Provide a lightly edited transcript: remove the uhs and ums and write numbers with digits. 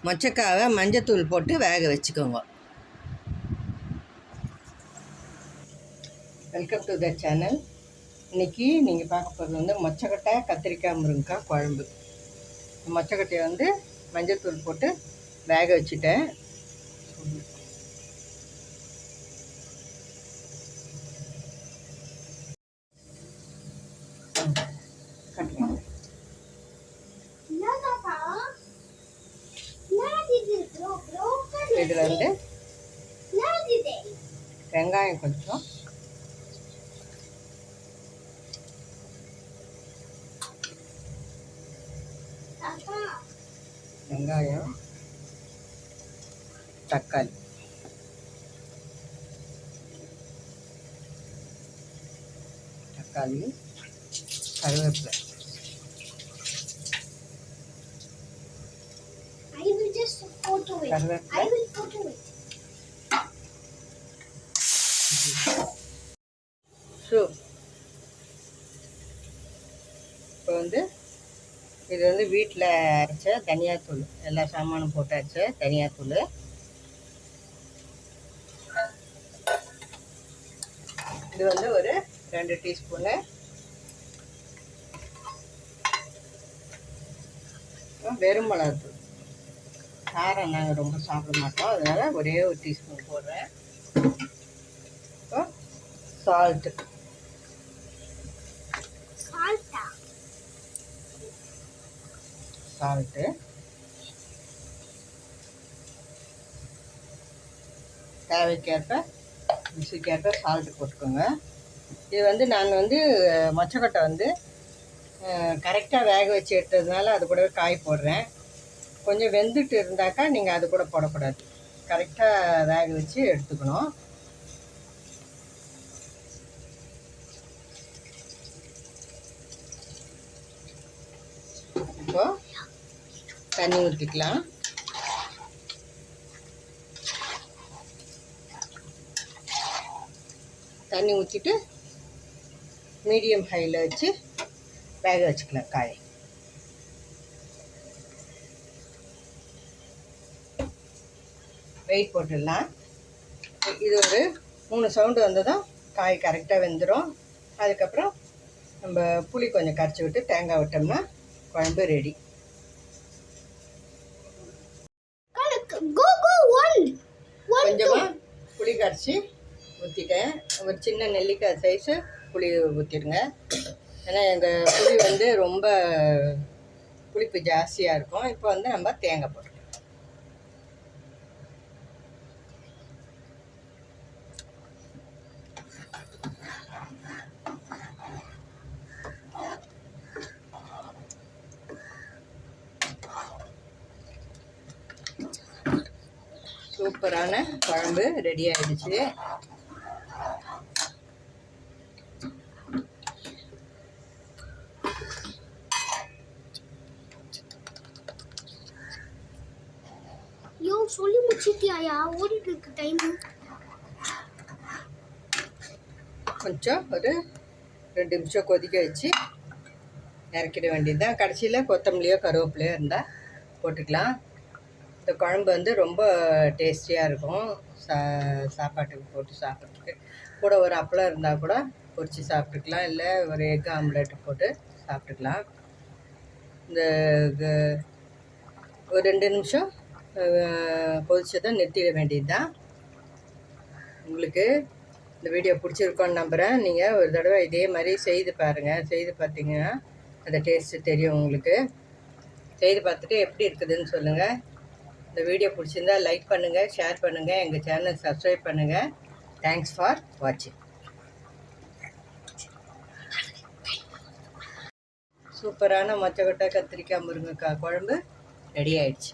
மொச்சக்காவை மஞ்சத்தூள் போட்டு வேக வச்சுக்கோங்க. Welcome to the channel. இன்றைக்கி நீங்கள் பார்க்க போகிறது வந்து மொச்சக்கட்டை கத்திரிக்காய் முருங்கைக்காய் குழம்பு. மொச்சக்கட்டையை வந்து மஞ்சத்தூள் போட்டு வேக வச்சுட்டேன். இதில் வந்து வெங்காயம் கொஞ்சம், வெங்காயம், தக்காளி, கருவேப்பிலை. இப்போ வந்து இது வந்து வீட்டில் அரைச்ச தனியாத்தூள், எல்லா சாமானும் போட்டு அரைச்ச தனியாத்தூள். இது வந்து ஒரு 2 டீஸ்பூனு. வெறும் மிளகாத்தூள். காரம் நாங்கள் ரொம்ப சாப்பிட மாட்டோம், அதனால் ஒரே ஒரு டீஸ்பூன் போடுறேன். இப்போ சால்ட்டு, தேவைக்கேற்ப ருசிக்கேற்ப சால்ட்டு போட்டுக்கோங்க. இது வந்து நான் வந்து மொச்சக்கொட்டை வந்து கரெக்டாக வேக வச்சு எடுத்ததுனால அது கூடவே காய் போடுறேன். கொஞ்சம் வெந்துட்டு இருந்தாக்கா நீங்கள் அது கூட போடக்கூடாது, கரெக்டாக வேக வச்சு எடுத்துக்கணும். இப்போ தண்ணி ஊற்றிக்கலாம். தண்ணி ஊற்றிட்டு மீடியம் ஹையில் வச்சு வேக வச்சுக்கலாம் காயை. வெயிட் போட்டுடலாம். இது ஒரு 3 சவுண்டு வந்ததும் காய் கரெக்டாக வெந்துடும். அதுக்கப்புறம் நம்ம புளி கொஞ்சம் கரைச்சி விட்டு தேங்காய் விட்டோம்னா குழம்பு ரெடி. கொஞ்சமாக புளி கரைச்சி ஊற்றிட்டேன். ஒரு சின்ன நெல்லிக்காய் சைஸு புளி ஊற்றிடுங்க. ஏன்னா எங்கள் புளி வந்து ரொம்ப புளிப்பு ஜாஸ்தியாக இருக்கும். இப்போ வந்து நம்ம தேங்காய் போட்டுக்கலாம். சூப்பரான குழம்பு ரெடி ஆகிடுச்சு. சொல்லி முடிச்சிட்டியா? ஓடிட்டு இருக்கு டைம். கொஞ்சம் ஒரு 2 நிமிஷம் கொதிக்க வச்சு இறக்கிட வேண்டியதுதான். கடைசியில் கொத்தமல்லியோ கருவேப்பிலையோ இருந்தால் போட்டுக்கலாம். இந்த குழம்பு வந்து ரொம்ப டேஸ்டியாக இருக்கும். சாப்பாட்டுக்கு போட்டு சாப்பிட்றதுக்கு கூட ஒரு அப்பளம் இருந்தால் கூட பொரித்து சாப்பிட்டுக்கலாம், இல்லை ஒரு எக் ஆம்லேட்டு போட்டு சாப்பிட்டுக்கலாம். இந்த ஒரு 2 நிமிஷம் கொதிச்சதான் நிறுத்திட வேண்டியது தான். உங்களுக்கு இந்த வீடியோ பிடிச்சிருக்கோன்னு நம்புகிறேன். நீங்கள் ஒரு தடவை இதே மாதிரி செய்து பாருங்கள். செய்து பார்த்தீங்கன்னா அந்த டேஸ்ட்டு தெரியும் உங்களுக்கு. செய்து பார்த்துட்டு எப்படி இருக்குதுன்னு சொல்லுங்கள். இந்த வீடியோ பிடிச்சிருந்தால் லைக் பண்ணுங்கள், ஷேர் பண்ணுங்கள், எங்கள் சேனல் சப்ஸ்கிரைப் பண்ணுங்கள். தேங்க்ஸ் ஃபார் வாட்சிங். சூப்பரான மொச்சக்கொட்டை கத்திரிக்காய் முருங்கைக்காய் குழம்பு ரெடி ஆயிடுச்சு.